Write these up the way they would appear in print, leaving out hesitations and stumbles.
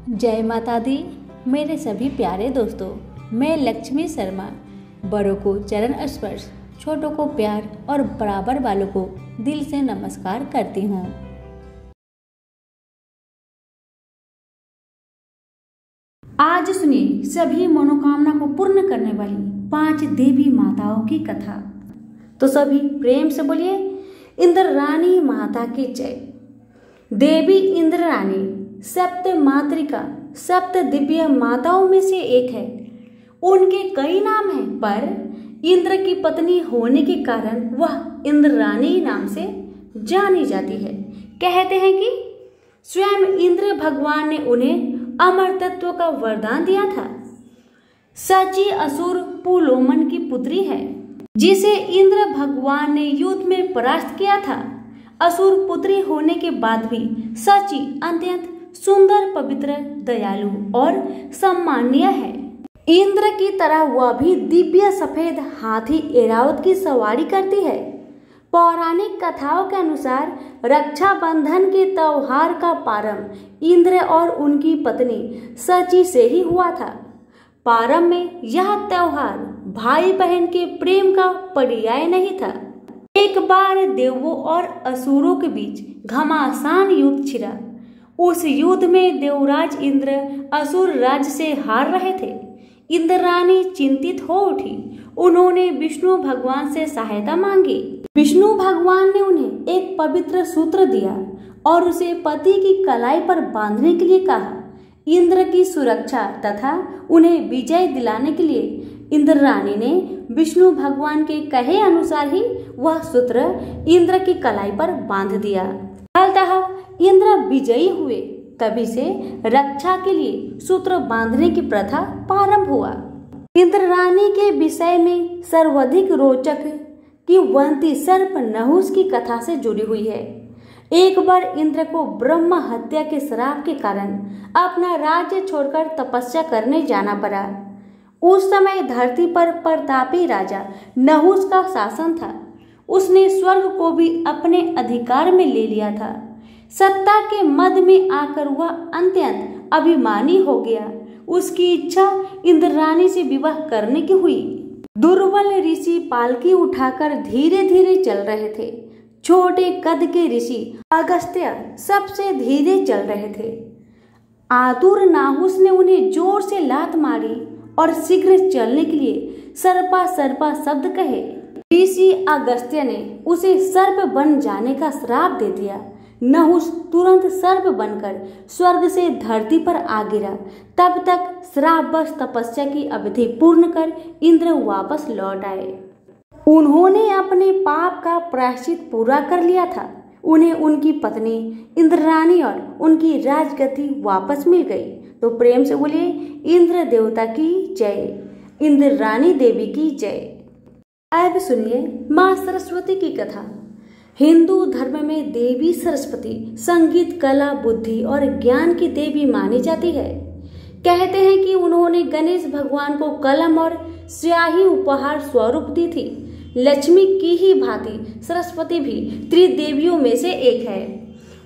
जय माता दी। मेरे सभी प्यारे दोस्तों, मैं लक्ष्मी शर्मा बड़ों को चरण स्पर्श, छोटों को प्यार और बराबर वालों को दिल से नमस्कार करती हूँ। आज सुनिए सभी मनोकामना को पूर्ण करने वाली 5 देवी माताओं की कथा। तो सभी प्रेम से बोलिए इंद्राणी माता की जय। देवी इंद्राणी सप्त मातृका, सप्त दिव्य माताओं में से एक है। उनके कई नाम हैं, पर इंद्र की पत्नी होने के कारण वह इंद्राणी नाम से जानी जाती है। कहते हैं कि स्वयं इंद्र भगवान ने उन्हें अमर तत्व का वरदान दिया था। सची असुर पुलोमन की पुत्री है, जिसे इंद्र भगवान ने युद्ध में परास्त किया था। असुर पुत्री होने के बाद भी सची अत्यंत सुंदर, पवित्र, दयालु और सम्माननीय है। इंद्र की तरह वह भी दिव्य सफेद हाथी ऐरावत की सवारी करती है। पौराणिक कथाओं के अनुसार रक्षाबंधन के त्योहार का प्रारंभ इंद्र और उनकी पत्नी सची से ही हुआ था। प्रारंभ में यह त्योहार भाई बहन के प्रेम का पर्याय नहीं था। एक बार देवों और असुरों के बीच घमासान युद्ध छिड़ा। उस युद्ध में देवराज इंद्र असुर राज से हार रहे थे। इंद्राणी चिंतित हो उठी। उन्होंने विष्णु भगवान से सहायता मांगी। विष्णु भगवान ने उन्हें एक पवित्र सूत्र दिया और उसे पति की कलाई पर बांधने के लिए कहा। इंद्र की सुरक्षा तथा उन्हें विजय दिलाने के लिए इंद्राणी ने विष्णु भगवान के कहे अनुसार ही वह सूत्र इंद्र की कलाई पर बांध दिया। फलतः इंद्र विजयी हुए। तभी से रक्षा के लिए सूत्र बांधने की प्रथा प्रारंभ हुआ। इंद्राणी के विषय में सर्वाधिक रोचक किंवदंती सर्प नहुस की कथा से जुड़ी हुई है। एक बार इंद्र को ब्रह्म हत्या के श्राप के कारण अपना राज्य छोड़कर तपस्या करने जाना पड़ा। उस समय धरती पर प्रतापी राजा नहुस का शासन था। उसने स्वर्ग को भी अपने अधिकार में ले लिया था। सत्ता के मद में आकर वह अत्यंत अभिमानी हो गया। उसकी इच्छा इंद्राणी से विवाह करने की हुई। दुर्बल ऋषि पालकी उठाकर धीरे धीरे चल रहे थे। छोटे कद के ऋषि अगस्त्य सबसे धीरे चल रहे थे। आतुर नाहुस ने उन्हें जोर से लात मारी और शीघ्र चलने के लिए सर्पा सर्पा शब्द कहे। ऋषि अगस्त्य ने उसे सर्प बन जाने का श्राप दे दिया। नहुस तुरंत सर्प बनकर स्वर्ग से धरती पर आ गिरा। तब तक श्रापवश तपस्या की अवधि पूर्ण कर इंद्र वापस लौट आए। उन्होंने अपने पाप का प्रायश्चित पूरा कर लिया था। उन्हें उनकी पत्नी इंद्राणी और उनकी राजगद्दी वापस मिल गई। तो प्रेम से बोलिए इंद्र देवता की जय, इंद्राणी देवी की जय। अब सुनिए माँ सरस्वती की कथा। हिंदू धर्म में देवी सरस्वती संगीत, कला, बुद्धि और ज्ञान की देवी मानी जाती है। कहते हैं कि उन्होंने गणेश भगवान को कलम और स्याही उपहार स्वरूप दी थी। लक्ष्मी की ही भांति सरस्वती भी त्रिदेवियों में से एक है।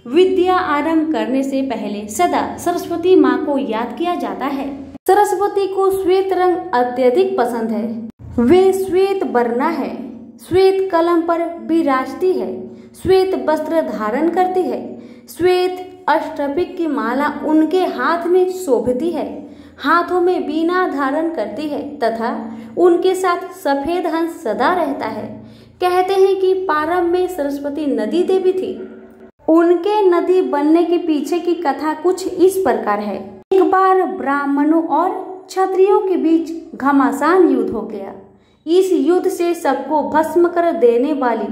विद्या आरंभ करने से पहले सदा सरस्वती माँ को याद किया जाता है। सरस्वती को श्वेत रंग अत्यधिक पसंद है। वे श्वेत वर्णा है, श्वेत कलम पर विराजती है, श्वेत वस्त्र धारण करती है। श्वेत अष्टपिक की माला उनके हाथ में शोभती है। हाथों में वीणा धारण करती है तथा उनके साथ सफेद हंस सदा रहता है। कहते हैं कि प्रारंभ में सरस्वती नदी देवी थी। उनके नदी बनने के पीछे की कथा कुछ इस प्रकार है। एक बार ब्राह्मणों और क्षत्रियों के बीच घमासान युद्ध हो गया। इस युद्ध से सबको भस्म कर देने वाली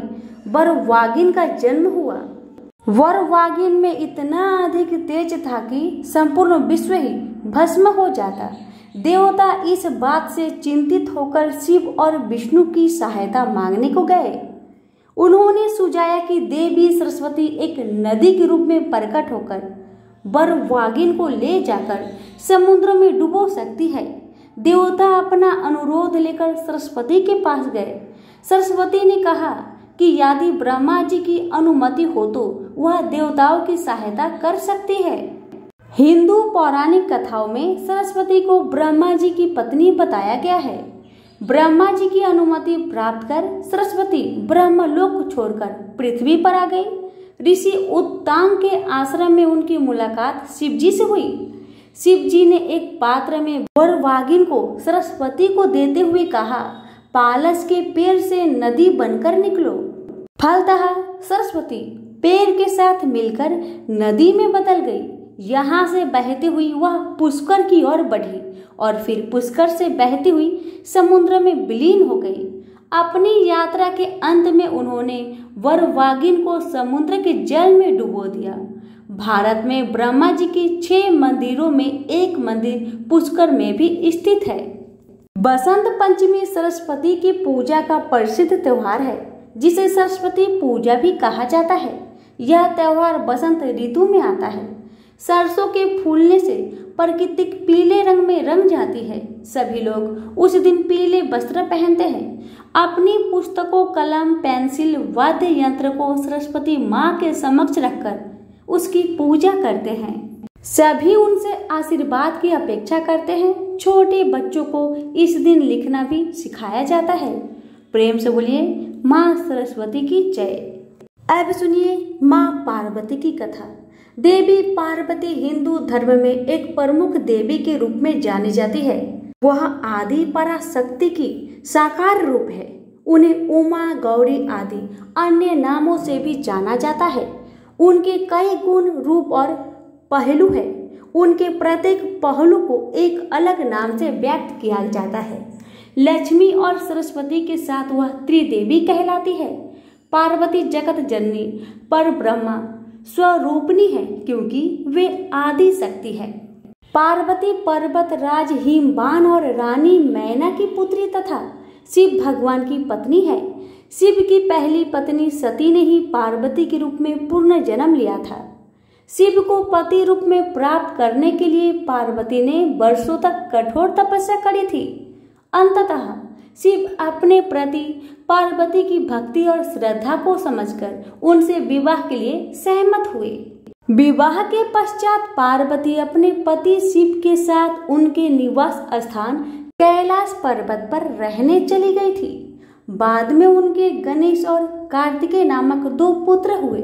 वरवागिन का जन्म हुआ। वरवागिन में इतना अधिक तेज था कि संपूर्ण विश्व ही भस्म हो जाता। देवता इस बात से चिंतित होकर शिव और विष्णु की सहायता मांगने को गए। उन्होंने सुझाया कि देवी सरस्वती एक नदी के रूप में प्रकट होकर वरवागिन को ले जाकर समुद्र में डुबो सकती है। देवता अपना अनुरोध लेकर सरस्वती के पास गए। सरस्वती ने कहा कि यदि ब्रह्मा जी की अनुमति हो तो वह देवताओं की सहायता कर सकती है। हिंदू पौराणिक कथाओं में सरस्वती को ब्रह्मा जी की पत्नी बताया गया है। ब्रह्मा जी की अनुमति प्राप्त कर सरस्वती ब्रह्मलोक छोड़कर पृथ्वी पर आ गई। ऋषि उत्तांग के आश्रम में उनकी मुलाकात शिव जी से हुई। शिव जी ने एक पात्र में वरवागिन को सरस्वती को देते हुए कहा, पालस के पेड़ से नदी बनकर निकलो। फलतः सरस्वती पेड़ के साथ मिलकर नदी में बदल गई। यहाँ से बहती हुई वह पुष्कर की ओर बढ़ी और फिर पुष्कर से बहती हुई समुद्र में विलीन हो गई। अपनी यात्रा के अंत में उन्होंने वरवागिन को समुद्र के जल में डुबो दिया। भारत में ब्रह्मा जी के 6 मंदिरों में एक मंदिर पुष्कर में भी स्थित है। बसंत पंचमी सरस्वती की पूजा का प्रसिद्ध त्योहार है, जिसे सरस्वती पूजा भी कहा जाता है। यह त्योहार बसंत ऋतु में आता है। सरसों के फूलने से प्रकृति पीले रंग में रंग जाती है। सभी लोग उस दिन पीले वस्त्र पहनते हैं। अपनी पुस्तकों, कलम, पेंसिल, वाद्य यंत्र को सरस्वती माँ के समक्ष रखकर उसकी पूजा करते हैं। सभी उनसे आशीर्वाद की अपेक्षा करते हैं। छोटे बच्चों को इस दिन लिखना भी सिखाया जाता है। प्रेम से बोलिए माँ सरस्वती की जय। अब सुनिए माँ पार्वती की कथा। देवी पार्वती हिंदू धर्म में एक प्रमुख देवी के रूप में जानी जाती है। वह आदि पराशक्ति की साकार रूप है। उन्हें उमा, गौरी आदि अन्य नामों से भी जाना जाता है। उनके कई गुण, रूप और पहलू है। उनके प्रत्येक पहलू को एक अलग नाम से व्यक्त किया जाता है। लक्ष्मी और सरस्वती के साथ वह त्रिदेवी कहलाती है। पार्वती जगत जननी पर ब्रह्मा स्वरूपनी है, क्योंकि वे आदि शक्ति है। पार्वती पर्वत राज हिमवान और रानी मैना की पुत्री तथा शिव भगवान की पत्नी है। शिव की पहली पत्नी सती ने ही पार्वती के रूप में पूर्ण जन्म लिया था। शिव को पति रूप में प्राप्त करने के लिए पार्वती ने वर्षों तक कठोर तपस्या करी थी। अंततः शिव अपने प्रति पार्वती की भक्ति और श्रद्धा को समझकर उनसे विवाह के लिए सहमत हुए। विवाह के पश्चात पार्वती अपने पति शिव के साथ उनके निवास स्थान कैलाश पर्वत पर रहने चली गई थी। बाद में उनके गणेश और कार्तिकेय नामक 2 पुत्र हुए।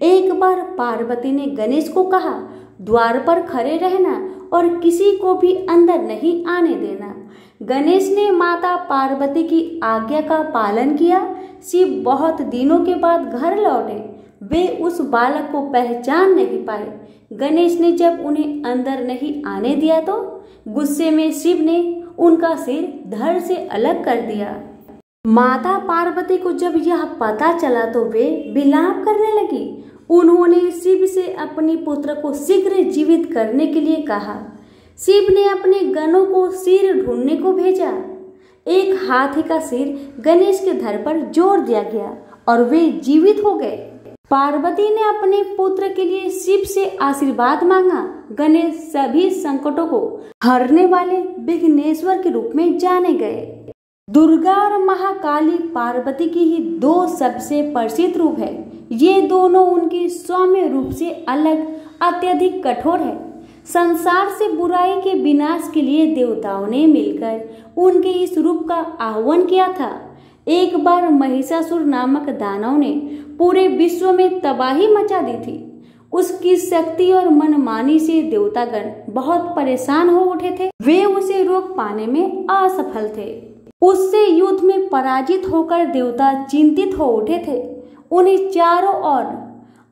एक बार पार्वती ने गणेश को कहा, द्वार पर खड़े रहना और किसी को भी अंदर नहीं आने देना। गणेश ने माता पार्वती की आज्ञा का पालन किया। शिव बहुत दिनों के बाद घर लौटे। वे उस बालक को पहचान नहीं पाए। गणेश ने जब उन्हें अंदर नहीं आने दिया तो गुस्से में शिव ने उनका सिर धड़ से अलग कर दिया। माता पार्वती को जब यह पता चला तो वे विलाप करने लगी। उन्होंने शिव से अपनी पुत्र को शीघ्र जीवित करने के लिए कहा। शिव ने अपने गणों को सिर ढूंढने को भेजा। एक हाथी का सिर गणेश के धड़ पर जोड़ दिया गया और वे जीवित हो गए। पार्वती ने अपने पुत्र के लिए शिव से आशीर्वाद मांगा। गणेश सभी संकटों को हरने वाले विघ्नेश्वर के रूप में जाने गए। दुर्गा और महाकाली पार्वती की ही 2 सबसे प्रसिद्ध रूप है। ये दोनों उनके सौम्य रूप से अलग अत्यधिक कठोर है। संसार से बुराई के विनाश के लिए देवताओं ने मिलकर उनके इस रूप का आह्वान किया था। एक बार महिषासुर नामक दानव ने पूरे विश्व में तबाही मचा दी थी। उसकी शक्ति और मनमानी से देवतागण बहुत परेशान हो उठे थे। वे उसे रोक पाने में असफल थे। उससे युद्ध में पराजित होकर देवता चिंतित हो उठे थे। उन्हें चारों ओर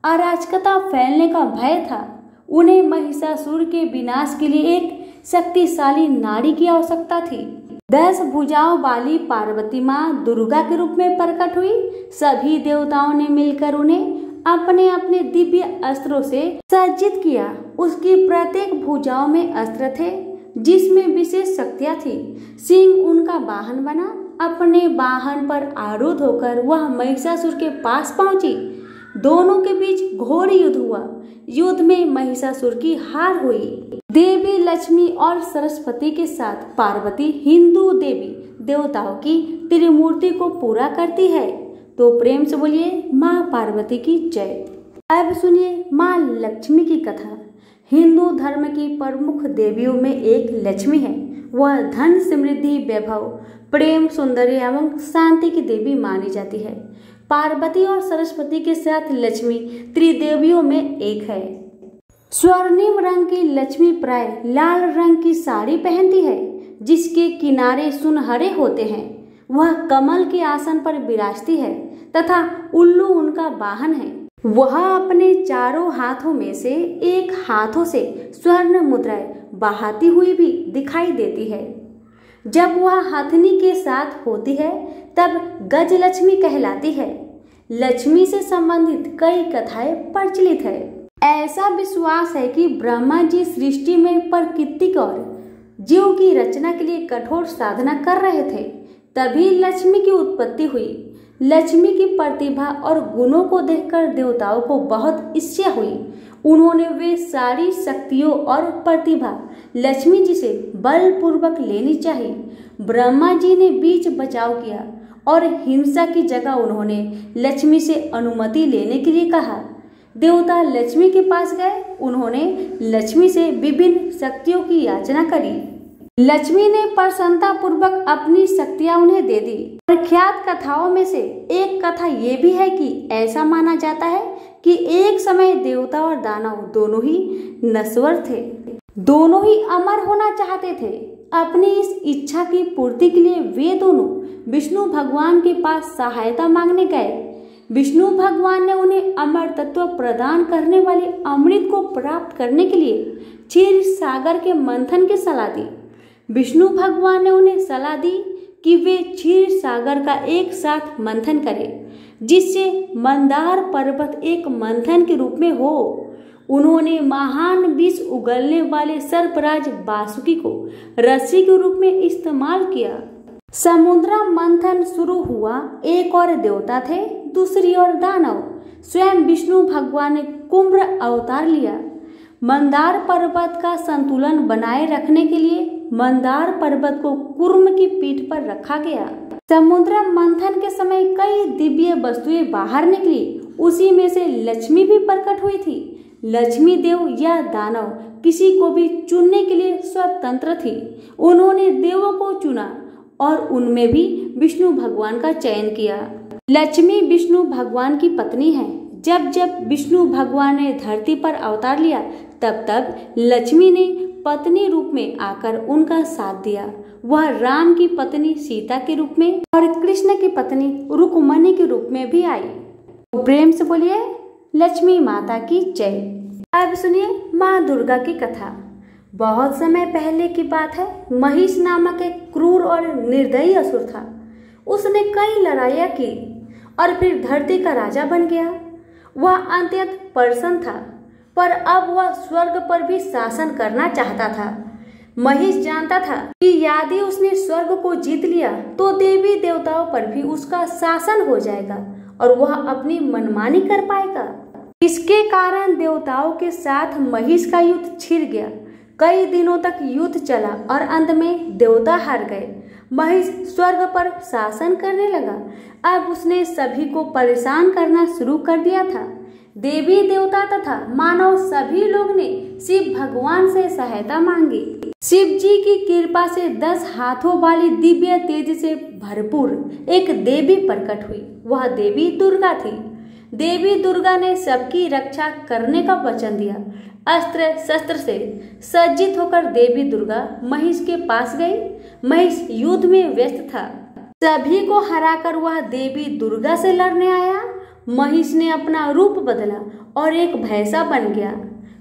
अराजकता फैलने का भय था। उन्हें महिषासुर के विनाश के लिए एक शक्तिशाली नारी की आवश्यकता थी। 10 भुजाओं वाली पार्वती माँ दुर्गा के रूप में प्रकट हुई। सभी देवताओं ने मिलकर उन्हें अपने अपने दिव्य अस्त्रों से सज्जित किया। उसकी प्रत्येक भुजाओं में अस्त्र थे जिसमें विशेष शक्तियां थी। सिंह उनका वाहन बना। अपने वाहन पर आरूढ़ होकर वह महिषासुर के पास पहुंची। दोनों के बीच घोर युद्ध हुआ। युद्ध में महिषासुर की हार हुई। देवी लक्ष्मी और सरस्वती के साथ पार्वती हिंदू देवी देवताओं की त्रिमूर्ति को पूरा करती है। तो प्रेम से बोलिए माँ पार्वती की जय। अब सुनिए माँ लक्ष्मी की कथा। हिंदू धर्म की प्रमुख देवियों में एक लक्ष्मी है। वह धन, समृद्धि, वैभव, प्रेम, सौंदर्य एवं शांति की देवी मानी जाती है। पार्वती और सरस्वती के साथ लक्ष्मी त्रिदेवियों में एक है। स्वर्णिम रंग की लक्ष्मी प्राय लाल रंग की साड़ी पहनती है, जिसके किनारे सुनहरे होते हैं। वह कमल के आसन पर विराजती है तथा उल्लू उनका वाहन है। वह अपने चारों हाथों में से एक हाथों से स्वर्ण मुद्राएं बहाती हुई भी दिखाई देती है। जब वह हथनी के साथ होती है तब गजलक्ष्मी कहलाती है। लक्ष्मी से संबंधित कई कथाएं प्रचलित है। ऐसा विश्वास है कि ब्रह्मा जी सृष्टि में प्राकृतिक और जीव की रचना के लिए कठोर साधना कर रहे थे, तभी लक्ष्मी की उत्पत्ति हुई। लक्ष्मी की प्रतिभा और गुणों को देखकर देवताओं को बहुत ईर्ष्या हुई। उन्होंने वे सारी शक्तियों और प्रतिभा लक्ष्मी जी से बलपूर्वक लेनी चाहिए। ब्रह्मा जी ने बीच बचाव किया और हिंसा की जगह उन्होंने लक्ष्मी से अनुमति लेने के लिए कहा। देवता लक्ष्मी के पास गए। उन्होंने लक्ष्मी से विभिन्न शक्तियों की याचना करी। लक्ष्मी ने प्रसन्नता पूर्वक अपनी शक्तियां उन्हें दे दी। प्रख्यात कथाओं में से एक कथा ये भी है कि ऐसा माना जाता है कि एक समय देवता और दानव दोनों ही नश्वर थे। दोनों ही अमर होना चाहते थे। अपनी इस इच्छा की पूर्ति के लिए वे दोनों विष्णु भगवान के पास सहायता मांगने गए। विष्णु भगवान ने उन्हें अमर तत्व प्रदान करने वाले अमृत को प्राप्त करने के लिए क्षीर सागर के मंथन की सलाह दी। विष्णु भगवान ने उन्हें सलाह दी कि वे क्षीर सागर का एक साथ मंथन करें, जिससे मंदार पर्वत एक मंथन के रूप में हो। उन्होंने महान विष उगलने वाले सर्पराज वासुकी को रस्सी के रूप में इस्तेमाल किया। समुद्र मंथन शुरू हुआ। एक और देवता थे, दूसरी ओर दानव। स्वयं विष्णु भगवान ने कुम्भ अवतार लिया। मंदार पर्वत का संतुलन बनाए रखने के लिए मंदार पर्वत को कूर्म की पीठ पर रखा गया। समुद्र मंथन के समय कई दिव्य वस्तुएं बाहर निकली। उसी में से लक्ष्मी भी प्रकट हुई थी। लक्ष्मी देव या दानव किसी को भी चुनने के लिए स्वतंत्र थी। उन्होंने देवों को चुना और उनमें भी विष्णु भगवान का चयन किया। लक्ष्मी विष्णु भगवान की पत्नी है। जब जब विष्णु भगवान ने धरती पर अवतार लिया तब तब लक्ष्मी ने पत्नी रूप में आकर उनका साथ दिया। वह राम की पत्नी सीता के रूप में और कृष्ण की पत्नी रुक्मणी के रूप में भी आई। तो प्रेम से बोलिए लक्ष्मी माता की जय। अब सुनिए माँ दुर्गा की कथा। बहुत समय पहले की बात है। महिष नामक एक क्रूर और निर्दयी असुर था। उसने कई लड़ाइयाँ की और फिर धरती का राजा बन गया। वह अत्यंत प्रसन्न था, पर अब वह स्वर्ग पर भी शासन करना चाहता था। महिष जानता था कि यदि उसने स्वर्ग को जीत लिया तो देवी देवताओं पर भी उसका शासन हो जाएगा और वह अपनी मनमानी कर पाएगा। इसके कारण देवताओं के साथ महिष का युद्ध छिड़ गया। कई दिनों तक युद्ध चला और अंत में देवता हार गए। महिष स्वर्ग पर शासन करने लगा। अब उसने सभी को परेशान करना शुरू कर दिया था। देवी देवता तथा मानव सभी लोग ने शिव भगवान से सहायता मांगी। शिव जी की कृपा से 10 हाथों वाली दिव्य तेज से भरपूर एक देवी प्रकट हुई। वह देवी दुर्गा थी। देवी दुर्गा ने सबकी रक्षा करने का वचन दिया। अस्त्र शस्त्र से सज्जित होकर देवी दुर्गा महिष के पास गई। महिष युद्ध में व्यस्त था। सभी को हराकर वह देवी दुर्गा से लड़ने आया। महिष ने अपना रूप बदला और एक भैंसा बन गया,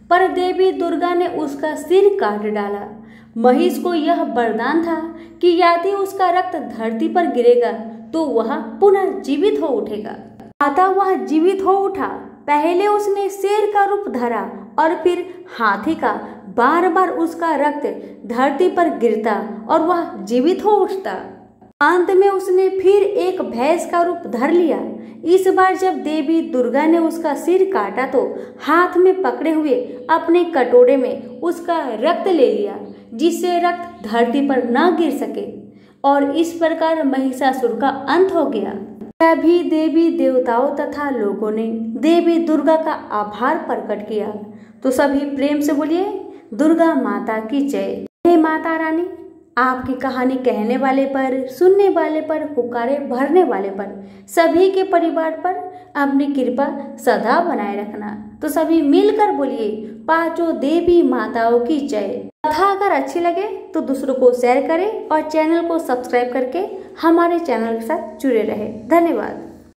पर देवी दुर्गा ने उसका सिर काट डाला। महिष को यह वरदान था कि यदि उसका रक्त धरती पर गिरेगा तो वह पुनः जीवित हो उठेगा। अतः वह जीवित हो उठा। पहले उसने शेर का रूप धरा और फिर हाथी का। बार बार उसका रक्त धरती पर गिरता और वह जीवित हो उठता। अंत में उसने फिर एक भैंस का रूप धर लिया। इस बार जब देवी दुर्गा ने उसका सिर काटा तो हाथ में पकड़े हुए अपने कटोरे में उसका रक्त ले लिया, जिससे रक्त धरती पर न गिर सके, और इस प्रकार महिषासुर का अंत हो गया। सभी देवी देवताओं तथा लोगों ने देवी दुर्गा का आभार प्रकट किया। तो सभी प्रेम से बोलिए दुर्गा माता की जय। हे माता रानी, आपकी कहानी कहने वाले पर, सुनने वाले पर, पुकारे भरने वाले पर, सभी के परिवार पर अपनी कृपा सदा बनाए रखना। तो सभी मिलकर बोलिए पांचों देवी माताओं की जय। कथा अगर अच्छी लगे तो दूसरों को शेयर करें और चैनल को सब्सक्राइब करके हमारे चैनल के साथ जुड़े रहे। धन्यवाद।